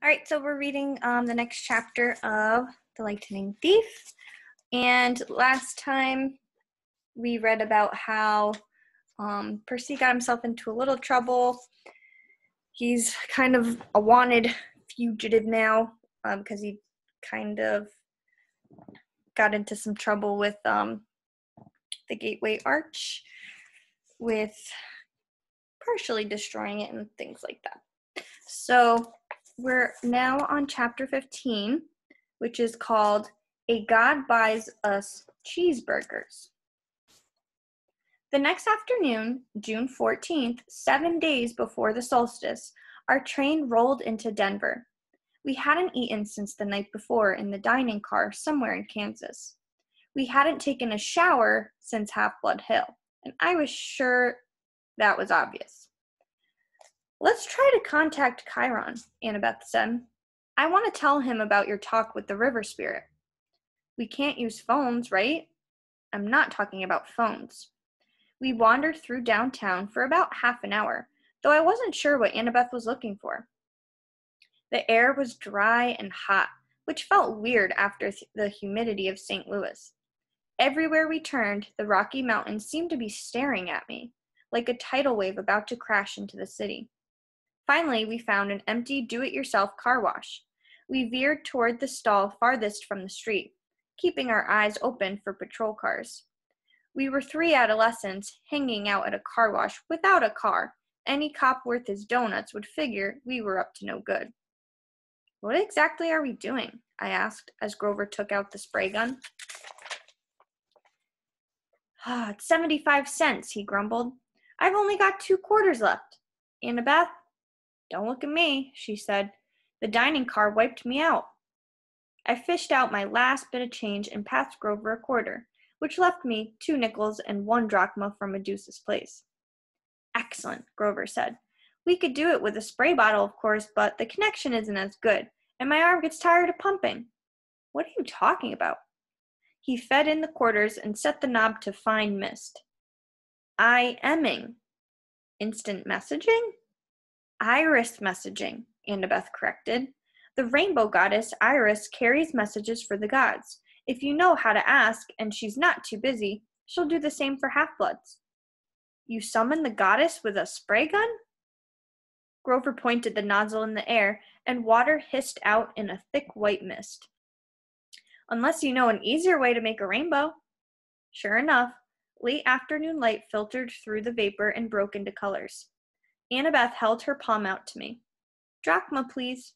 All right, so we're reading the next chapter of The Lightning Thief. And last time we read about how Percy got himself into a little trouble. He's kind of a wanted fugitive now because he kind of got into some trouble with the Gateway Arch, with partially destroying it and things like that. So we're now on chapter 15, which is called A God Buys Us Cheeseburgers. The next afternoon, June 14th, 7 days before the solstice, our train rolled into Denver. We hadn't eaten since the night before in the dining car somewhere in Kansas. We hadn't taken a shower since Half-Blood Hill, and I was sure that was obvious. Let's try to contact Chiron, Annabeth said. I want to tell him about your talk with the river spirit. We can't use phones, right? I'm not talking about phones. We wandered through downtown for about half an hour, though I wasn't sure what Annabeth was looking for. The air was dry and hot, which felt weird after the humidity of St. Louis. Everywhere we turned, the Rocky Mountains seemed to be staring at me, like a tidal wave about to crash into the city. Finally, we found an empty do-it-yourself car wash. We veered toward the stall farthest from the street, keeping our eyes open for patrol cars. We were 3 adolescents hanging out at a car wash without a car. Any cop worth his donuts would figure we were up to no good. What exactly are we doing? I asked as Grover took out the spray gun. It's 75 cents, he grumbled. I've only got 2 quarters left. Annabeth? Don't look at me, she said. The dining car wiped me out. I fished out my last bit of change and passed Grover a quarter, which left me 2 nickels and 1 drachma from Medusa's place. Excellent, Grover said. We could do it with a spray bottle, of course, but the connection isn't as good, and my arm gets tired of pumping. What are you talking about? He fed in the quarters and set the knob to fine mist. I-emming. Instant messaging? Iris messaging, Annabeth corrected. The rainbow goddess Iris carries messages for the gods. If you know how to ask, and she's not too busy, she'll do the same for half-bloods. You summon the goddess with a spray gun? Grover pointed the nozzle in the air, and water hissed out in a thick white mist. Unless you know an easier way to make a rainbow. Sure enough, late afternoon light filtered through the vapor and broke into colors. Annabeth held her palm out to me. Drachma, please.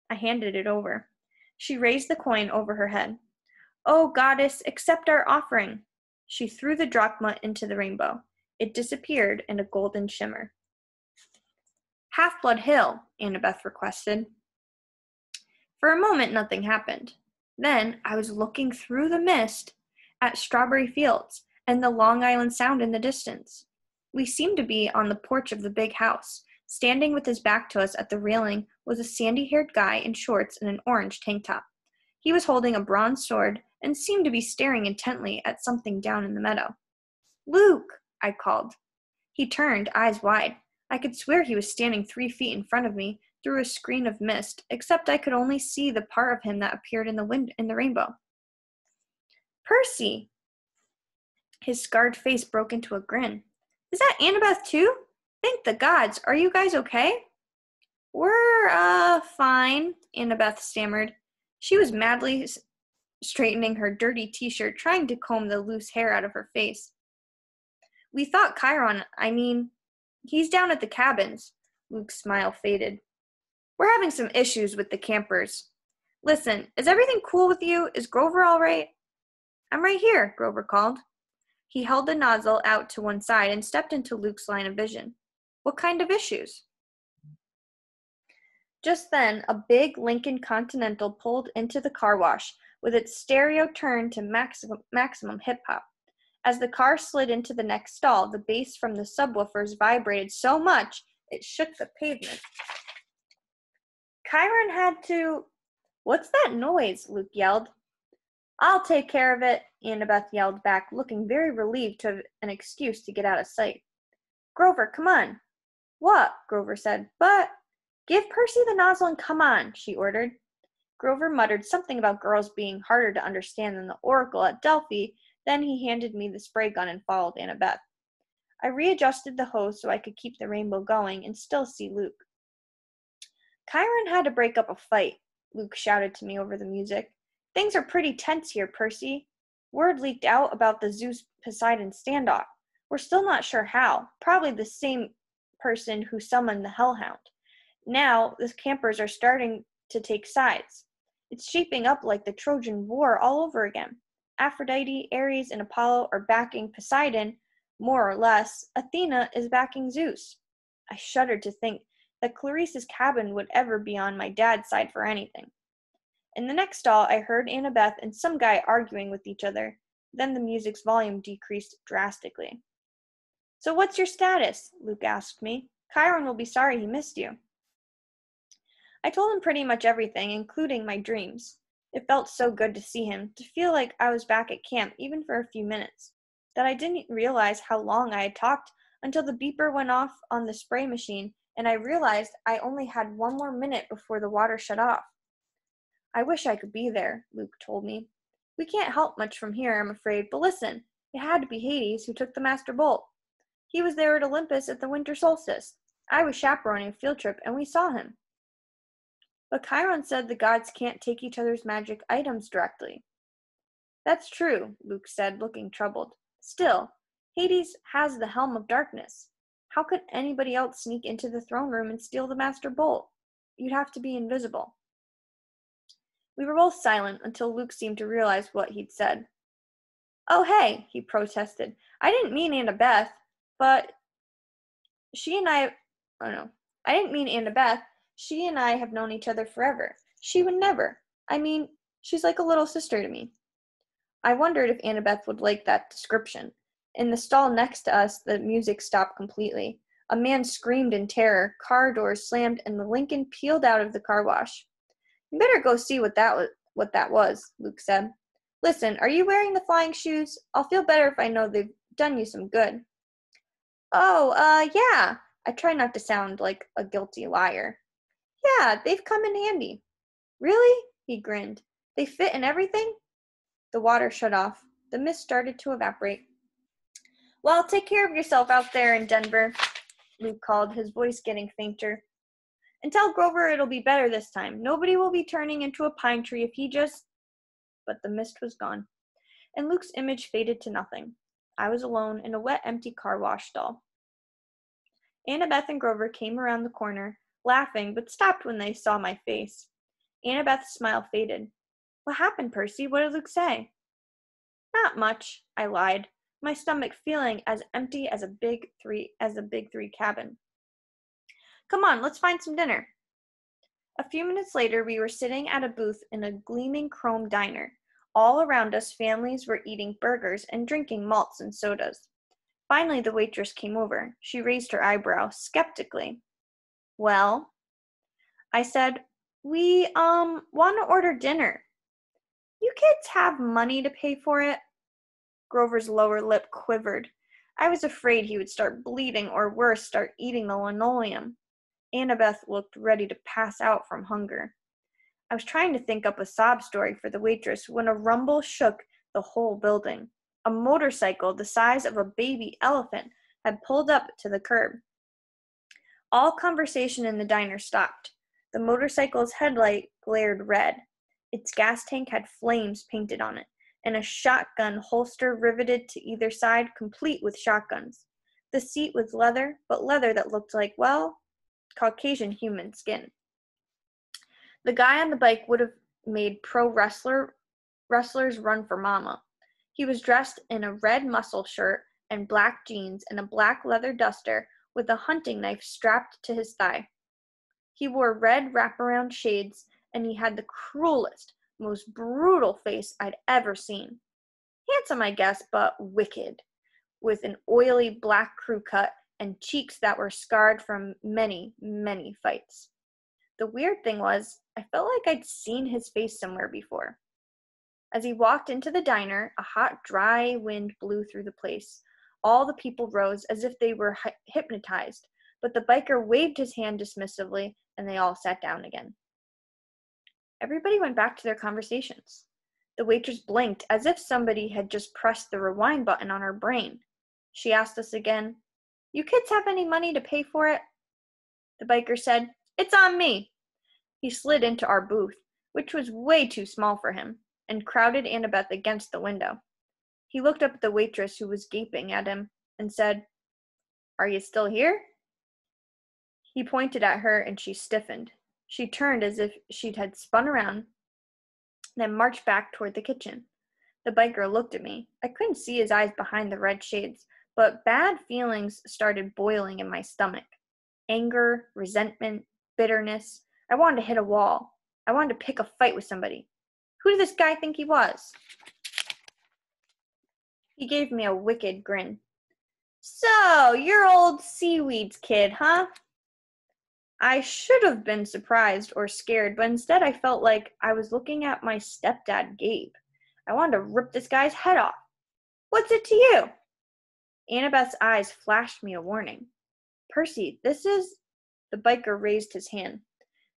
I handed it over. She raised the coin over her head. Oh, goddess, accept our offering. She threw the drachma into the rainbow. It disappeared in a golden shimmer. Half-Blood Hill, Annabeth requested. For a moment, nothing happened. Then I was looking through the mist at Strawberry Fields and the Long Island Sound in the distance. We seemed to be on the porch of the big house. Standing with his back to us at the railing was a sandy-haired guy in shorts and an orange tank top. He was holding a bronze sword and seemed to be staring intently at something down in the meadow. Luke, I called. He turned, eyes wide. I could swear he was standing 3 feet in front of me through a screen of mist, except I could only see the part of him that appeared in the rainbow. Percy! His scarred face broke into a grin. Is that Annabeth too? Thank the gods. Are you guys okay? We're, fine, Annabeth stammered. She was madly straightening her dirty t-shirt, trying to comb the loose hair out of her face. We thought Chiron, he's down at the cabins. Luke's smile faded. We're having some issues with the campers. Listen, is everything cool with you? Is Grover all right? I'm right here, Grover called. He held the nozzle out to one side and stepped into Luke's line of vision. What kind of issues? Just then, a big Lincoln Continental pulled into the car wash, with its stereo turned to maximum hip-hop. As the car slid into the next stall, the bass from the subwoofers vibrated so much it shook the pavement. Chiron had to... What's that noise? Luke yelled. I'll take care of it, Annabeth yelled back, looking very relieved to have an excuse to get out of sight. Grover, come on. What? Grover said. But... Give Percy the nozzle and come on, she ordered. Grover muttered something about girls being harder to understand than the Oracle at Delphi. Then he handed me the spray gun and followed Annabeth. I readjusted the hose so I could keep the rainbow going and still see Luke. Chiron had to break up a fight, Luke shouted to me over the music. Things are pretty tense here, Percy. Word leaked out about the Zeus-Poseidon standoff. We're still not sure how. Probably the same person who summoned the Hellhound. Now, the campers are starting to take sides. It's shaping up like the Trojan War all over again. Aphrodite, Ares, and Apollo are backing Poseidon, more or less. Athena is backing Zeus. I shuddered to think that Clarice's cabin would ever be on my dad's side for anything. In the next stall, I heard Annabeth and some guy arguing with each other. Then the music's volume decreased drastically. So what's your status? Luke asked me. Chiron will be sorry he missed you. I told him pretty much everything, including my dreams. It felt so good to see him, to feel like I was back at camp even for a few minutes, that I didn't realize how long I had talked until the beeper went off on the spray machine, and I realized I only had 1 more minute before the water shut off. I wish I could be there, Luke told me. We can't help much from here, I'm afraid, but listen, it had to be Hades who took the Master Bolt. He was there at Olympus at the winter solstice. I was chaperoning a field trip, and we saw him. But Chiron said the gods can't take each other's magic items directly. That's true, Luke said, looking troubled. Still, Hades has the Helm of Darkness. How could anybody else sneak into the throne room and steal the Master Bolt? You'd have to be invisible. We were both silent until Luke seemed to realize what he'd said. Oh, hey, he protested. I didn't mean Annabeth, but I didn't mean Annabeth. She and I have known each other forever. She would never. I mean, she's like a little sister to me. I wondered if Annabeth would like that description. In the stall next to us, the music stopped completely. A man screamed in terror, car doors slammed, and the Lincoln peeled out of the car wash. You better go see what that was, Luke said. Listen, are you wearing the flying shoes? I'll feel better if I know they've done you some good. Oh, yeah. I try not to sound like a guilty liar. Yeah, they've come in handy. Really? He grinned. They fit in everything? The water shut off. The mist started to evaporate. Well, take care of yourself out there in Denver, Luke called, his voice getting fainter. And tell Grover it'll be better this time. Nobody will be turning into a pine tree if he just... But the mist was gone, and Luke's image faded to nothing. I was alone in a wet, empty car wash stall. Annabeth and Grover came around the corner, laughing, but stopped when they saw my face. Annabeth's smile faded. What happened, Percy? What did Luke say? Not much, I lied, my stomach feeling as empty as a big three cabin. Come on, let's find some dinner. A few minutes later, we were sitting at a booth in a gleaming chrome diner. All around us, families were eating burgers and drinking malts and sodas. Finally, the waitress came over. She raised her eyebrow, skeptically. Well, I said, we, want to order dinner. You kids have money to pay for it? Grover's lower lip quivered. I was afraid he would start bleeding or worse, start eating the linoleum. Annabeth looked ready to pass out from hunger. I was trying to think up a sob story for the waitress when a rumble shook the whole building. A motorcycle the size of a baby elephant had pulled up to the curb. All conversation in the diner stopped. The motorcycle's headlight glared red. Its gas tank had flames painted on it, and a shotgun holster riveted to either side, complete with shotguns. The seat was leather, but leather that looked like, well, Caucasian human skin. The guy on the bike would have made pro wrestlers run for mama. He was dressed in a red muscle shirt and black jeans and a black leather duster with a hunting knife strapped to his thigh. He wore red wraparound shades, and he had the cruelest, most brutal face I'd ever seen. Handsome, I guess, but wicked, with an oily black crew cut and cheeks that were scarred from many, many fights. The weird thing was, I felt like I'd seen his face somewhere before. As he walked into the diner, a hot, dry wind blew through the place. All the people rose as if they were hypnotized, but the biker waved his hand dismissively, and they all sat down again. Everybody went back to their conversations. The waitress blinked as if somebody had just pressed the rewind button on her brain. She asked us again, "You kids have any money to pay for it?" The biker said, "It's on me." He slid into our booth, which was way too small for him, and crowded Annabeth against the window. He looked up at the waitress who was gaping at him and said, "Are you still here?" He pointed at her and she stiffened. She turned as if she had spun around, then marched back toward the kitchen. The biker looked at me. I couldn't see his eyes behind the red shades, but bad feelings started boiling in my stomach. Anger, resentment, bitterness. I wanted to hit a wall. I wanted to pick a fight with somebody. Who did this guy think he was? He gave me a wicked grin. "So, you're old Seaweed's kid, huh?" I should have been surprised or scared, but instead I felt like I was looking at my stepdad, Gabe. I wanted to rip this guy's head off. "What's it to you?" Annabeth's eyes flashed me a warning. "Percy, this is..." The biker raised his hand.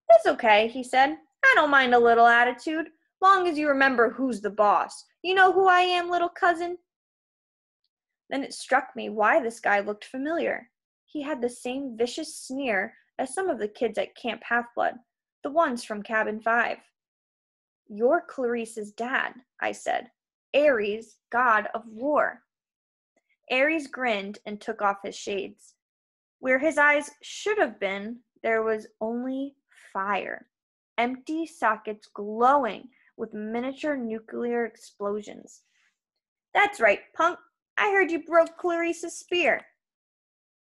"That's okay," he said. "I don't mind a little attitude, long as you remember who's the boss. You know who I am, little cousin?" Then it struck me why this guy looked familiar. He had the same vicious sneer as some of the kids at Camp Half-Blood, the ones from Cabin 5. "You're Clarice's dad," I said. "Ares, god of war." Ares grinned and took off his shades. Where his eyes should have been, there was only fire. Empty sockets glowing with miniature nuclear explosions. "That's right, punk. I heard you broke Clarice's spear."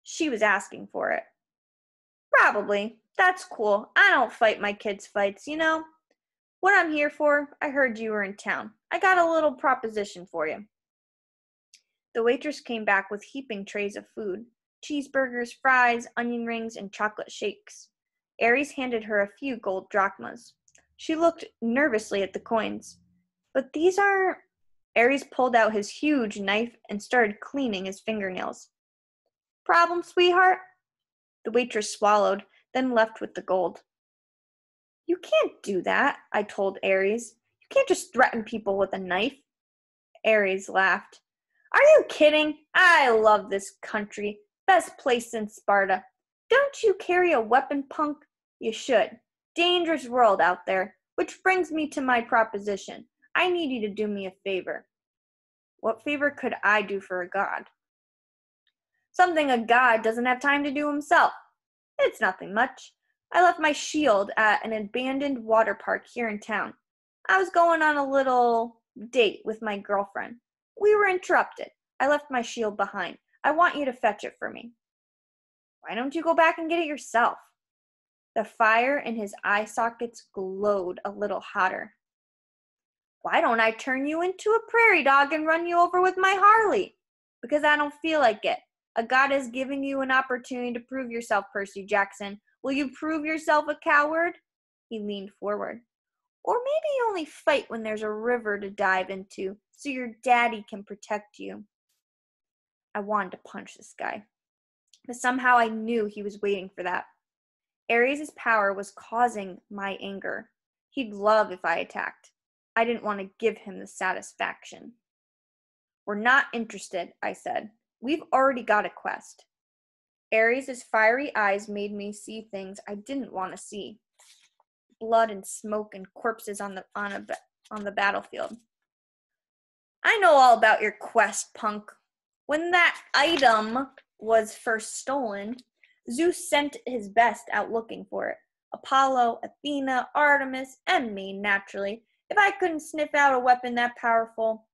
"She was asking for it." "Probably. That's cool. I don't fight my kids' fights, you know. What I'm here for, I heard you were in town. I got a little proposition for you." The waitress came back with heaping trays of food. Cheeseburgers, fries, onion rings, and chocolate shakes. Ares handed her a few gold drachmas. She looked nervously at the coins. "But these are..." Ares pulled out his huge knife and started cleaning his fingernails. "Problem, sweetheart?" The waitress swallowed, then left with the gold. "You can't do that," I told Ares. "You can't just threaten people with a knife." Ares laughed. "Are you kidding? I love this country. Best place in Sparta. Don't you carry a weapon, punk? You should. Dangerous world out there. Which brings me to my proposition. I need you to do me a favor." "What favor could I do for a god?" "Something a god doesn't have time to do himself. It's nothing much. I left my shield at an abandoned water park here in town. I was going on a little date with my girlfriend. We were interrupted. I left my shield behind. I want you to fetch it for me." "Why don't you go back and get it yourself?" The fire in his eye sockets glowed a little hotter. "Why don't I turn you into a prairie dog and run you over with my Harley?" "Because I don't feel like it. A god is giving you an opportunity to prove yourself, Percy Jackson. Will you prove yourself a coward?" He leaned forward. "Or maybe you only fight when there's a river to dive into, so your daddy can protect you." I wanted to punch this guy, but somehow I knew he was waiting for that. Ares' power was causing my anger. He'd love if I attacked. I didn't want to give him the satisfaction. "We're not interested," I said. "We've already got a quest." Ares' fiery eyes made me see things I didn't want to see. Blood and smoke and corpses on the battlefield. "I know all about your quest, punk. When that item was first stolen, Zeus sent his best out looking for it. Apollo, Athena, Artemis, and me, naturally. If I couldn't sniff out a weapon that powerful..."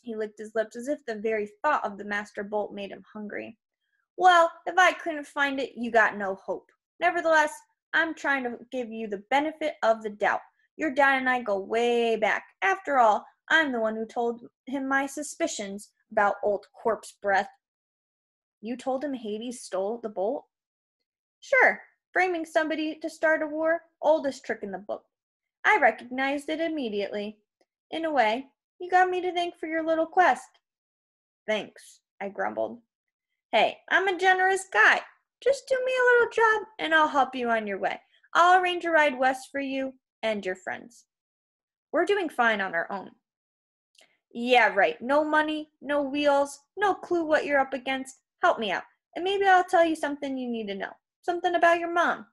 He licked his lips as if the very thought of the master bolt made him hungry. "Well, if I couldn't find it, you got no hope. Nevertheless, I'm trying to give you the benefit of the doubt. Your dad and I go way back. After all, I'm the one who told him my suspicions about old corpse breath." "You told him Hades stole the bolt?" "Sure. Framing somebody to start a war, oldest trick in the book. I recognized it immediately. In a way, you got me to thank for your little quest." "Thanks," I grumbled. "Hey, I'm a generous guy. Just do me a little job, and I'll help you on your way. I'll arrange a ride west for you and your friends. We're doing fine on our own. Yeah, right. No money, no wheels, no clue what you're up against. Help me out, and maybe I'll tell you something you need to know. Something about your mom.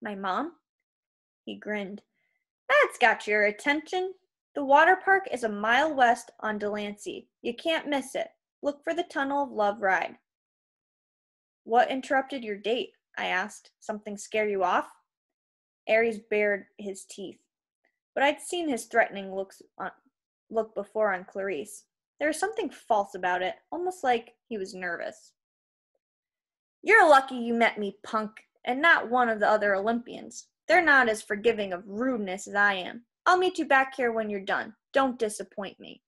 My mom? He grinned. That's got your attention. The water park is a mile west on Delancey. You can't miss it. Look for the Tunnel of Love ride. What interrupted your date? I asked. Something scare you off? Aries bared his teeth. But I'd seen his threatening look before on Clarice. There was something false about it, almost like he was nervous. You're lucky you met me, punk, and not one of the other Olympians. They're not as forgiving of rudeness as I am. I'll meet you back here when you're done. Don't disappoint me.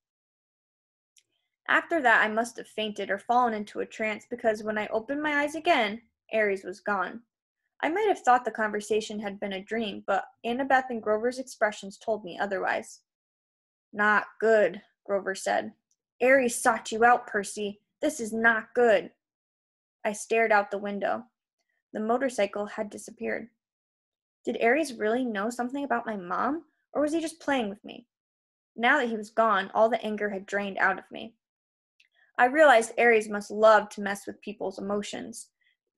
After that, I must have fainted or fallen into a trance because when I opened my eyes again, Aries was gone. I might have thought the conversation had been a dream, but Annabeth and Grover's expressions told me otherwise. Not good, Grover said. Aries sought you out, Percy. This is not good. I stared out the window. The motorcycle had disappeared. Did Aries really know something about my mom, or was he just playing with me? Now that he was gone, all the anger had drained out of me. I realized Aries must love to mess with people's emotions.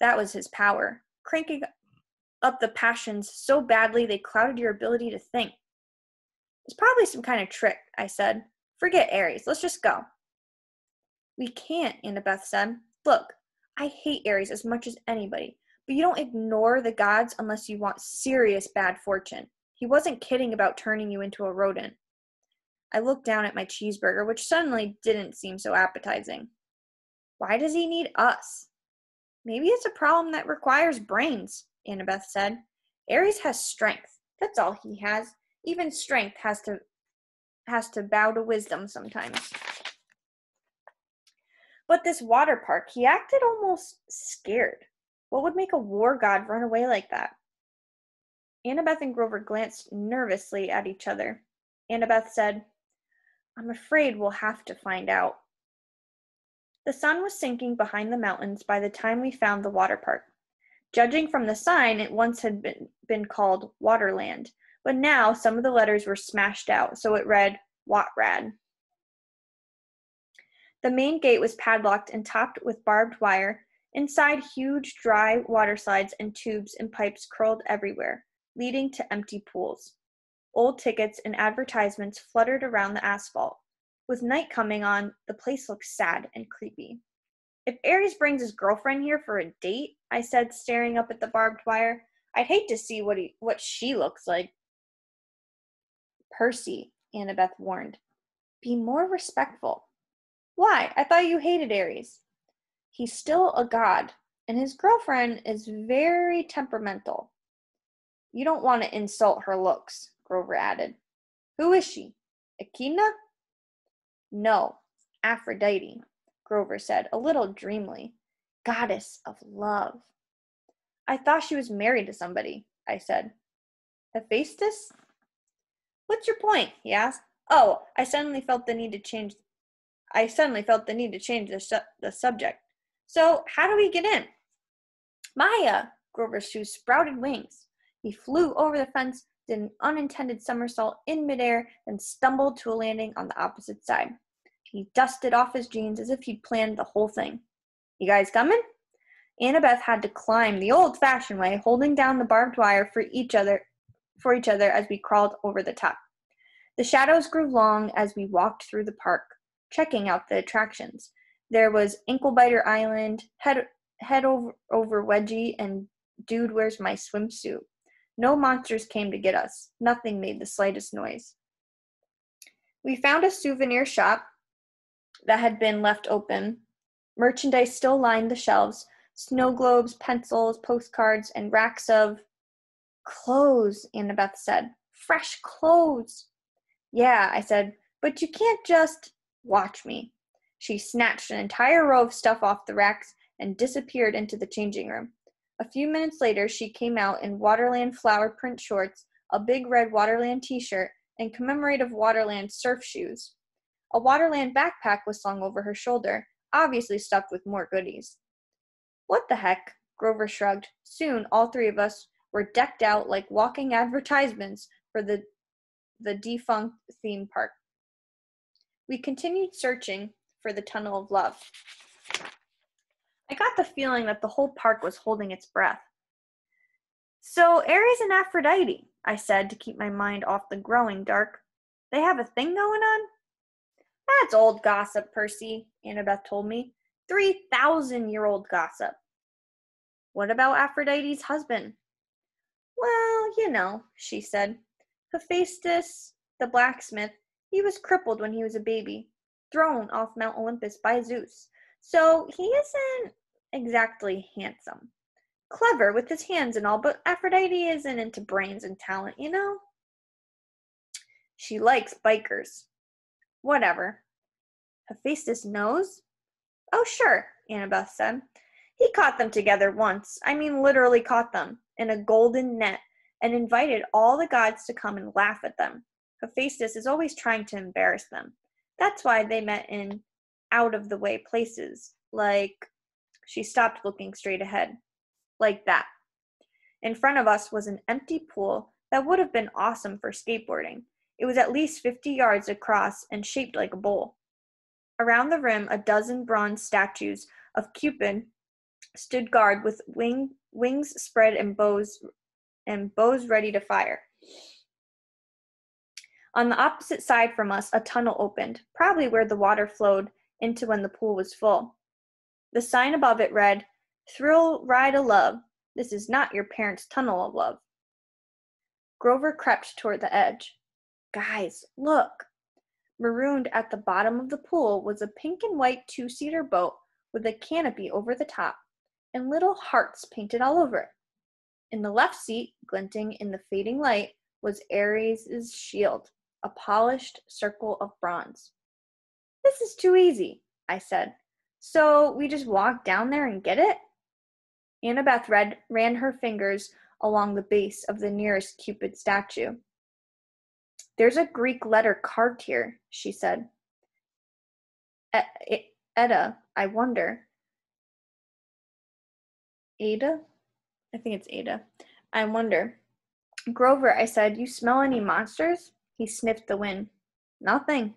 That was his power, cranking up the passions so badly they clouded your ability to think. It's probably some kind of trick, I said. Forget Aries, let's just go. We can't, Annabeth said. Look, I hate Aries as much as anybody, but you don't ignore the gods unless you want serious bad fortune. He wasn't kidding about turning you into a rodent. I looked down at my cheeseburger, which suddenly didn't seem so appetizing. Why does he need us? Maybe it's a problem that requires brains, Annabeth said. Aries has strength. That's all he has. Even strength has to bow to wisdom sometimes. But this water park, he acted almost scared. What would make a war god run away like that? Annabeth and Grover glanced nervously at each other. Annabeth said, I'm afraid we'll have to find out. The sun was sinking behind the mountains by the time we found the water park. Judging from the sign, it once had been called Waterland, but now some of the letters were smashed out, so it read Watrad. The main gate was padlocked and topped with barbed wire. Inside, huge, dry water slides and tubes and pipes curled everywhere, leading to empty pools. Old tickets and advertisements fluttered around the asphalt. With night coming on, the place looked sad and creepy. If Aries brings his girlfriend here for a date, I said, staring up at the barbed wire, I'd hate to see what she looks like. Percy, Annabeth warned. Be more respectful. Why? I thought you hated Aries. He's still a god, and his girlfriend is very temperamental. You don't want to insult her looks, Grover added. Who is she? Echidna? No, Aphrodite, Grover said, a little dreamily. Goddess of love. I thought she was married to somebody, I said. Hephaestus? What's your point? He asked. Oh, I suddenly felt the need to change the subject. So, how do we get in? Maya! Grover's shoes sprouted wings. He flew over the fence, did an unintended somersault in midair, then stumbled to a landing on the opposite side. He dusted off his jeans as if he'd planned the whole thing. You guys coming? Annabeth had to climb the old-fashioned way, holding down the barbed wire for each other as we crawled over the top. The shadows grew long as we walked through the park, checking out the attractions. There was Anklebiter Island, head over wedgie, and Dude, Where's My Swimsuit? No monsters came to get us. Nothing made the slightest noise. We found a souvenir shop that had been left open. Merchandise still lined the shelves. Snow globes, pencils, postcards, and racks of clothes, Annabeth said. Fresh clothes. Yeah, I said, but you can't just watch me. She snatched an entire row of stuff off the racks and disappeared into the changing room. A few minutes later, she came out in Waterland flower print shorts, a big red Waterland t-shirt, and commemorative Waterland surf shoes. A Waterland backpack was slung over her shoulder, obviously stuffed with more goodies. What the heck? Grover shrugged. Soon, all three of us were decked out like walking advertisements for the defunct theme park. We continued searching for the tunnel of love. I got the feeling that the whole park was holding its breath. So, Ares and Aphrodite, I said to keep my mind off the growing dark. They have a thing going on? That's old gossip, Percy, Annabeth told me. 3,000-year-old gossip. What about Aphrodite's husband? Well, you know, she said. Hephaestus, the blacksmith, he was crippled when he was a baby, thrown off Mount Olympus by Zeus. So he isn't exactly handsome. Clever with his hands and all, but Aphrodite isn't into brains and talent, you know? She likes bikers. Whatever. Hephaestus knows? Oh, sure, Annabeth said. He caught them together once. I mean, literally caught them in a golden net and invited all the gods to come and laugh at them. Hephaestus is always trying to embarrass them. That's why they met in out-of-the-way places, like... She stopped looking straight ahead. Like that. In front of us was an empty pool that would have been awesome for skateboarding. It was at least 50 yards across and shaped like a bowl. Around the rim, a dozen bronze statues of Cupid stood guard with wings spread and bows ready to fire. On the opposite side from us, a tunnel opened, probably where the water flowed into when the pool was full. The sign above it read, "Thrill Ride of Love. This is not your parents' tunnel of love." Grover crept toward the edge. Guys, look. Marooned at the bottom of the pool was a pink and white two-seater boat with a canopy over the top and little hearts painted all over it. In the left seat, glinting in the fading light, was Ares' shield, a polished circle of bronze. This is too easy, I said. So we just walk down there and get it? Annabeth ran her fingers along the base of the nearest Cupid statue. There's a Greek letter carved here, she said. Edda, I wonder. Ada? I think it's Ada. I wonder. Grover, I said, you smell any monsters? He sniffed the wind. Nothing.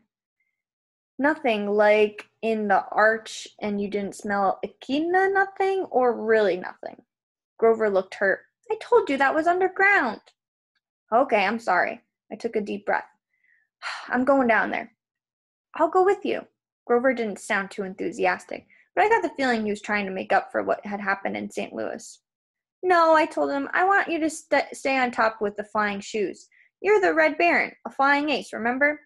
Nothing like in the arch and you didn't smell echidna, nothing, or really nothing? Grover looked hurt. I told you that was underground. Okay, I'm sorry. I took a deep breath. I'm going down there. I'll go with you. Grover didn't sound too enthusiastic, but I got the feeling he was trying to make up for what had happened in St. Louis. No, I told him, I want you to stay on top with the flying shoes. You're the Red Baron, a flying ace, remember?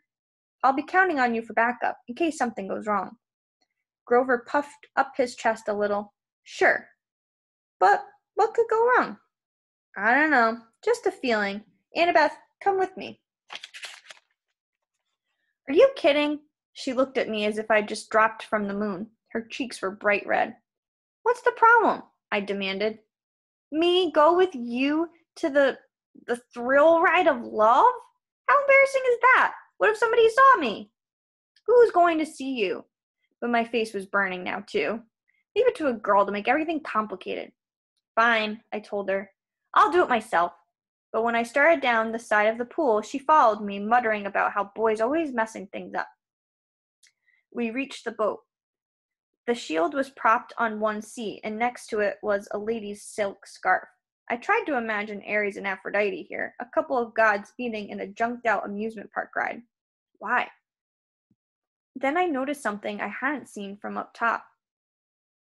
I'll be counting on you for backup, in case something goes wrong. Grover puffed up his chest a little. Sure. But what could go wrong? I don't know. Just a feeling. Annabeth, come with me. Are you kidding? She looked at me as if I'd just dropped from the moon. Her cheeks were bright red. What's the problem? I demanded. Me go with you to the thrill ride of love? How embarrassing is that? What if somebody saw me? Who's going to see you? But my face was burning now, too. Leave it to a girl to make everything complicated. Fine, I told her. I'll do it myself. But when I started down the side of the pool, she followed me, muttering about how boys always messing things up. We reached the boat. The shield was propped on one seat, and next to it was a lady's silk scarf. I tried to imagine Ares and Aphrodite here, a couple of gods meeting in a junked-out amusement park ride. Why? Then I noticed something I hadn't seen from up top.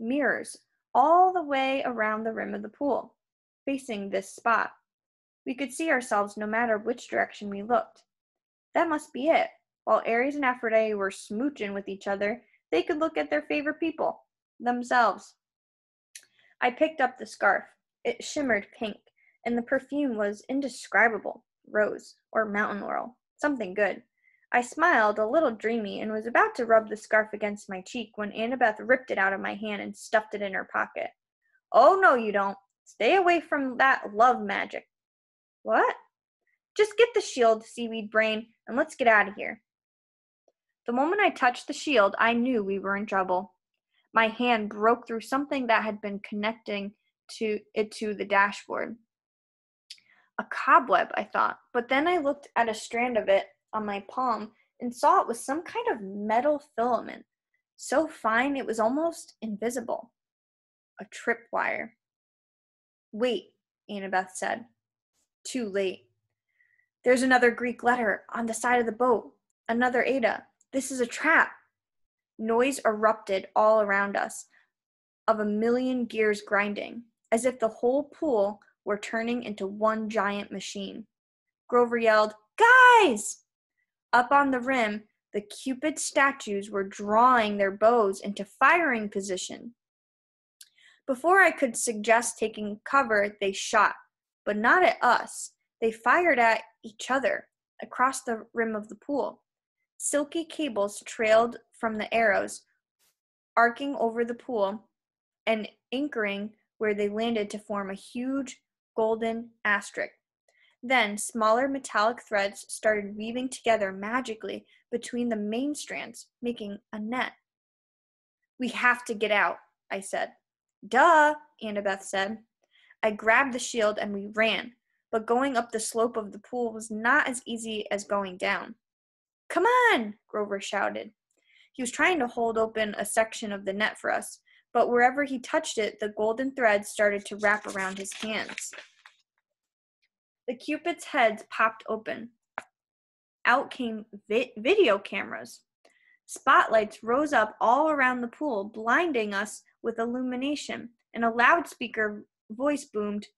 Mirrors, all the way around the rim of the pool, facing this spot. We could see ourselves no matter which direction we looked. That must be it. While Ares and Aphrodite were smooching with each other, they could look at their favorite people, themselves. I picked up the scarf. It shimmered pink, and the perfume was indescribable. Rose, or mountain laurel, something good. I smiled, a little dreamy, and was about to rub the scarf against my cheek when Annabeth ripped it out of my hand and stuffed it in her pocket. Oh, no, you don't. Stay away from that love magic. What? Just get the shield, seaweed brain, and let's get out of here. The moment I touched the shield, I knew we were in trouble. My hand broke through something that had been connecting to the dashboard. A cobweb, I thought, but then I looked at a strand of it on my palm and saw it was some kind of metal filament, so fine it was almost invisible. A tripwire. Wait, Annabeth said. Too late. There's another Greek letter on the side of the boat. Another Ada. This is a trap. Noise erupted all around us, of a million gears grinding, as if the whole pool were turning into one giant machine. Grover yelled, "Guys!" Up on the rim, the Cupid statues were drawing their bows into firing position. Before I could suggest taking cover, they shot, but not at us. They fired at each other across the rim of the pool. Silky cables trailed from the arrows, arcing over the pool and anchoring where they landed to form a huge golden asterisk. Then smaller metallic threads started weaving together magically between the main strands, making a net. "We have to get out," I said. "Duh," Annabeth said. I grabbed the shield and we ran, but going up the slope of the pool was not as easy as going down. "Come on," Grover shouted. He was trying to hold open a section of the net for us, but wherever he touched it, the golden threads started to wrap around his hands. The Cupid's heads popped open. Out came video cameras. Spotlights rose up all around the pool, blinding us with illumination, and a loudspeaker voice boomed,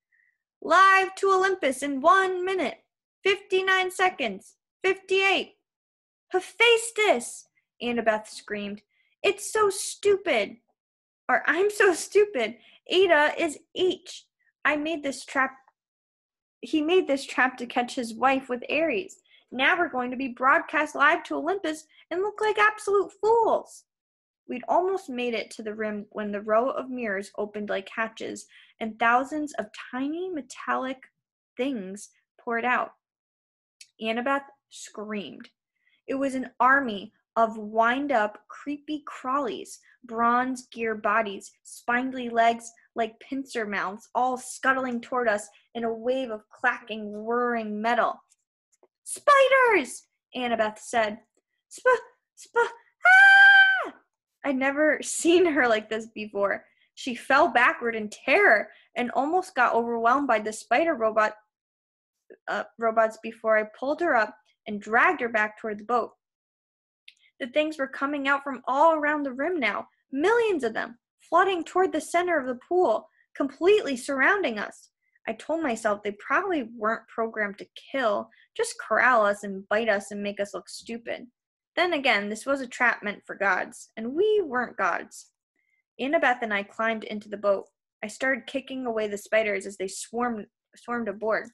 "Live to Olympus in 1 minute, 59 seconds, 58. Hephaestus!" Annabeth screamed. "It's so stupid." Or, "I'm so stupid. Ada is H. He made this trap to catch his wife with Ares. Now we're going to be broadcast live to Olympus and look like absolute fools." We'd almost made it to the rim when the row of mirrors opened like hatches and thousands of tiny metallic things poured out. Annabeth screamed. It was an army of wind-up, creepy crawlies, bronze gear bodies, spindly legs like pincer mouths, all scuttling toward us in a wave of clacking, whirring metal. "Spiders!" Annabeth said. Ah! I'd never seen her like this before. She fell backward in terror and almost got overwhelmed by the spider robots before I pulled her up and dragged her back toward the boat. The things were coming out from all around the rim now, millions of them, flooding toward the center of the pool, completely surrounding us. I told myself they probably weren't programmed to kill, just corral us and bite us and make us look stupid. Then again, this was a trap meant for gods, and we weren't gods. Annabeth and I climbed into the boat. I started kicking away the spiders as they swarmed aboard.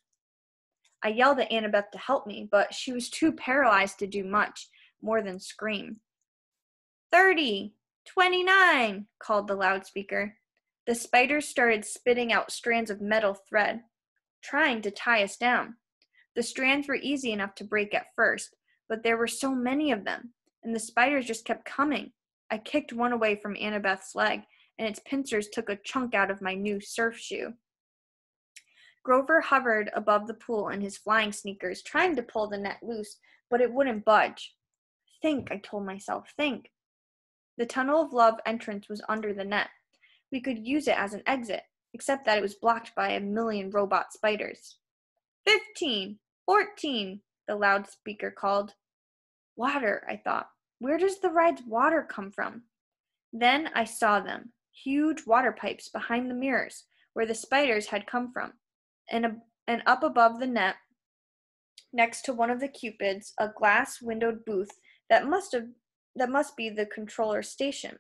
I yelled at Annabeth to help me, but she was too paralyzed to do much more than scream. 30, 29, called the loudspeaker. The spiders started spitting out strands of metal thread, trying to tie us down. The strands were easy enough to break at first, but there were so many of them, and the spiders just kept coming. I kicked one away from Annabeth's leg, and its pincers took a chunk out of my new surf shoe. Grover hovered above the pool in his flying sneakers, trying to pull the net loose, but it wouldn't budge. Think, I told myself, think. The Tunnel of Love entrance was under the net. We could use it as an exit, except that it was blocked by a million robot spiders. 15, 14, the loudspeaker called. Water, I thought. Where does the ride's water come from? Then I saw them, huge water pipes behind the mirrors, where the spiders had come from, and up above the net, next to one of the Cupids, a glass-windowed booth that must be the controller station.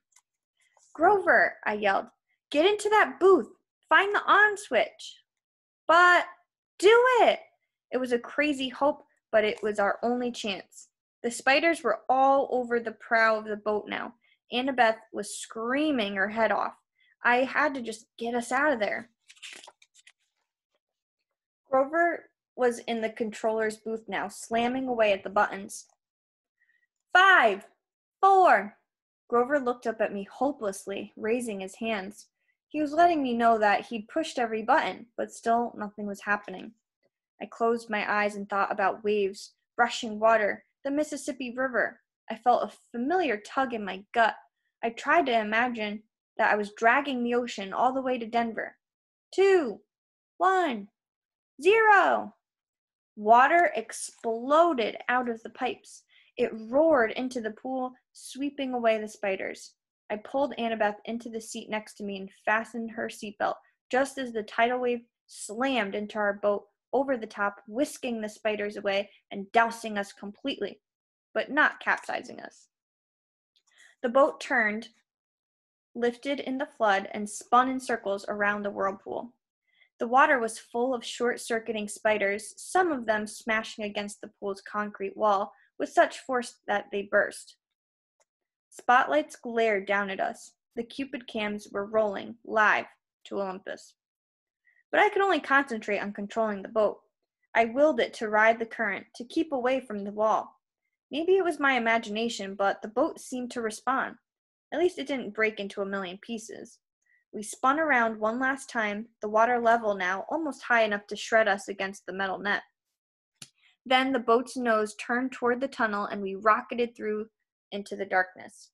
Grover, I yelled, get into that booth. Find the on switch. But do it. It was a crazy hope, but it was our only chance. The spiders were all over the prow of the boat now. Annabeth was screaming her head off. I had to just get us out of there. Grover was in the controller's booth now, slamming away at the buttons. 5, 4. Grover looked up at me hopelessly, raising his hands. He was letting me know that he'd pushed every button, but still nothing was happening. I closed my eyes and thought about waves, rushing water, the Mississippi River. I felt a familiar tug in my gut. I tried to imagine that I was dragging the ocean all the way to Denver. 2, 1, 0. Water exploded out of the pipes. It roared into the pool, sweeping away the spiders. I pulled Annabeth into the seat next to me and fastened her seatbelt, just as the tidal wave slammed into our boat over the top, whisking the spiders away and dousing us completely, but not capsizing us. The boat turned, lifted in the flood, and spun in circles around the whirlpool. The water was full of short-circuiting spiders, some of them smashing against the pool's concrete wall with such force that they burst. Spotlights glared down at us. The Cupid cams were rolling, live, to Olympus. But I could only concentrate on controlling the boat. I willed it to ride the current, to keep away from the wall. Maybe it was my imagination, but the boat seemed to respond. At least it didn't break into a million pieces. We spun around one last time, the water level now, almost high enough to shred us against the metal net. Then the boat's nose turned toward the tunnel and we rocketed through into the darkness.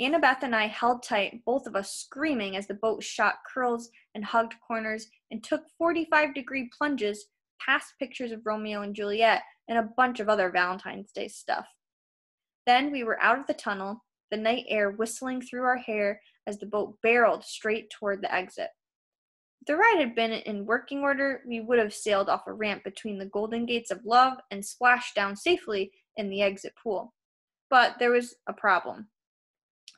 Annabeth and I held tight, both of us screaming as the boat shot curls and hugged corners and took 45-degree plunges past pictures of Romeo and Juliet and a bunch of other Valentine's Day stuff. Then we were out of the tunnel, the night air whistling through our hair as the boat barreled straight toward the exit. If the ride had been in working order, we would have sailed off a ramp between the Golden Gates of Love and splashed down safely in the exit pool. But there was a problem.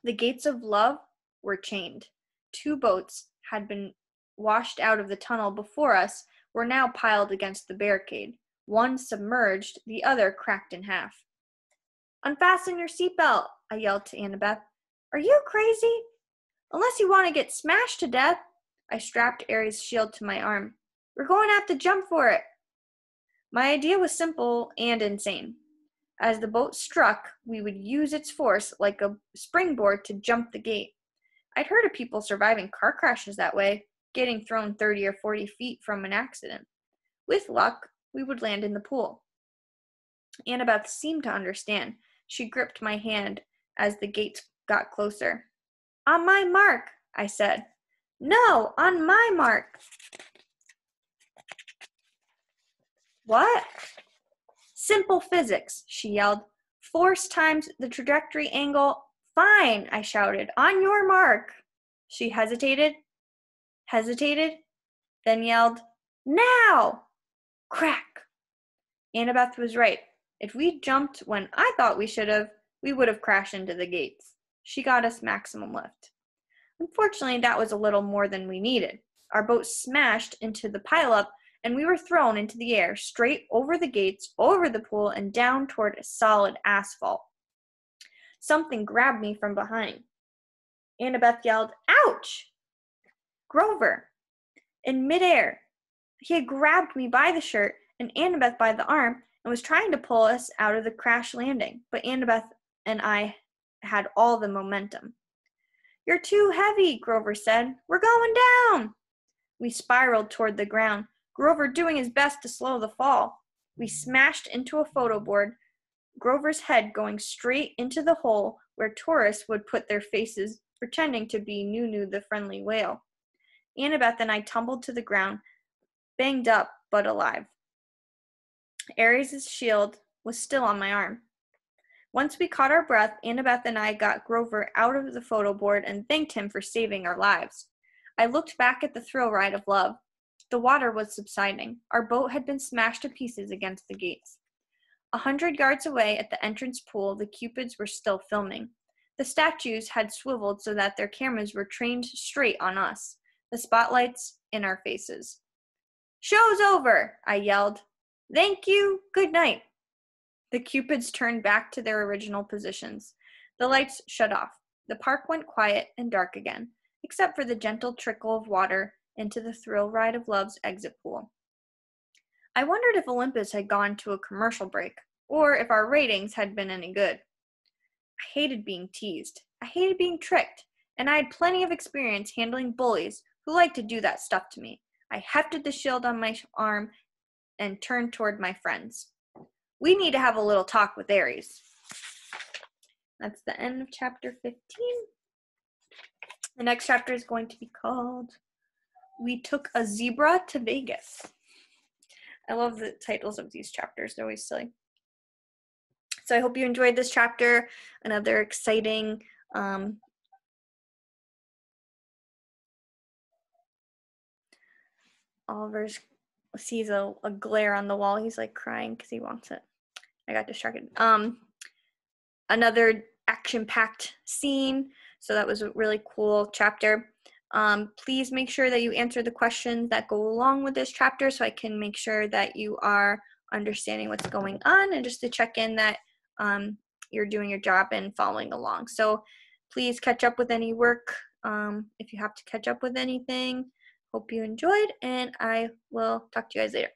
The Gates of Love were chained. 2 boats had been washed out of the tunnel before us, were now piled against the barricade. One submerged, the other cracked in half. "Unfasten your seatbelt," I yelled to Annabeth. "Are you crazy? Unless you want to get smashed to death." I strapped Aries' shield to my arm. "We're going to have to jump for it." My idea was simple and insane. As the boat struck, we would use its force like a springboard to jump the gate. I'd heard of people surviving car crashes that way, getting thrown 30 or 40 feet from an accident. With luck, we would land in the pool. Annabeth seemed to understand. She gripped my hand as the gates got closer. "On my mark," I said. "No, on my mark." "What?" "Simple physics," she yelled. "Force times the trajectory angle." "Fine," I shouted. "On your mark." She hesitated, then yelled, "Now!" Crack! Annabeth was right. If we jumped when I thought we should have, we would have crashed into the gates. She got us maximum lift. Unfortunately, that was a little more than we needed. Our boat smashed into the pileup, and we were thrown into the air, straight over the gates, over the pool, and down toward solid asphalt. Something grabbed me from behind. Annabeth yelled, "Ouch!" Grover! In midair, he had grabbed me by the shirt and Annabeth by the arm and was trying to pull us out of the crash landing, but Annabeth and I had all the momentum. "You're too heavy," Grover said. "We're going down." We spiraled toward the ground, Grover doing his best to slow the fall. We smashed into a photo board, Grover's head going straight into the hole where tourists would put their faces, pretending to be Nunu the friendly whale. Annabeth and I tumbled to the ground, banged up but alive. Aries' shield was still on my arm. Once we caught our breath, Annabeth and I got Grover out of the photo board and thanked him for saving our lives. I looked back at the thrill ride of love. The water was subsiding. Our boat had been smashed to pieces against the gates. 100 yards away at the entrance pool, the Cupids were still filming. The statues had swiveled so that their cameras were trained straight on us, the spotlights in our faces. "Show's over," I yelled. "Thank you. Good night." The Cupids turned back to their original positions. The lights shut off. The park went quiet and dark again, except for the gentle trickle of water into the thrill ride of love's exit pool. I wondered if Olympus had gone to a commercial break, or if our ratings had been any good. I hated being teased. I hated being tricked, and I had plenty of experience handling bullies who liked to do that stuff to me. I hefted the shield on my arm and turned toward my friends. We need to have a little talk with Aries. That's the end of chapter 15. The next chapter is going to be called We Took a Zebra to Vegas. I love the titles of these chapters. They're always silly. So I hope you enjoyed this chapter. Another exciting Oliver sees a glare on the wall. He's like crying because he wants it. I got distracted. Another action-packed scene. So that was a really cool chapter. Please make sure that you answer the questions that go along with this chapter so I can make sure that you are understanding what's going on, and just to check in that you're doing your job and following along. So please catch up with any work if you have to catch up with anything. Hope you enjoyed, and I will talk to you guys later.